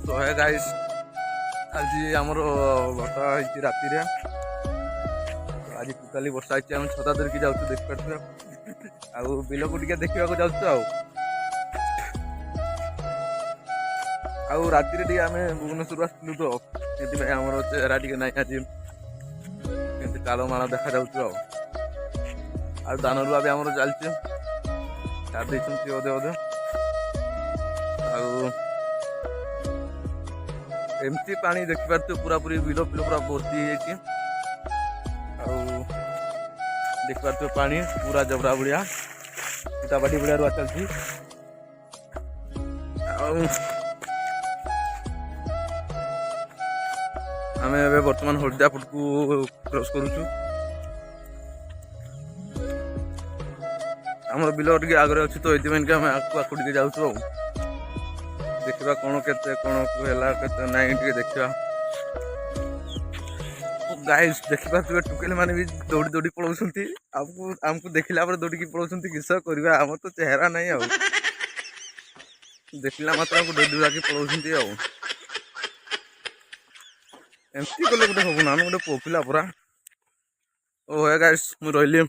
तो है गाइस आज आमर वर्षा होती राति आज टोटाली वर्षा होती आम छता धरिकी जाऊँ देख पार्थ बिल को टे देखा जाऊँ राति आम भुवनेश्वर आसलु तो ये आमर चेहरा टे ना आज कालमाल देखा जाऊँ दान रुआ भी आमर चलती छाड़ी अधे अधे एमती पानी देखी पार्थ पूरा पूरी बिल बिल पूरा भर्ती देख पार्थ पानी पूरा जबरा बुढ़िया इटाबाटी बुढ़िया रुआ चलती आम बर्तमान हलदिया फुट को क्रॉस करुचु आमर बिल टे आगे अच्छी तो ये आम आकू टे जाऊँ देखा कौन केते नाई टे देखा गाइस देखी पारे टुकेल मैंने भी दौड़ी दौड़ी पलाउंट आमको देखला दौड़ी पलाउंट किस करवा आम तो चेहरा नहीं देखला मात्र आमको दौड़ी दौड़ा पलाउंट एमती कले गोटे हम ना गोटे पुआ पिला पूरा ओ है गाइस मुझे रही।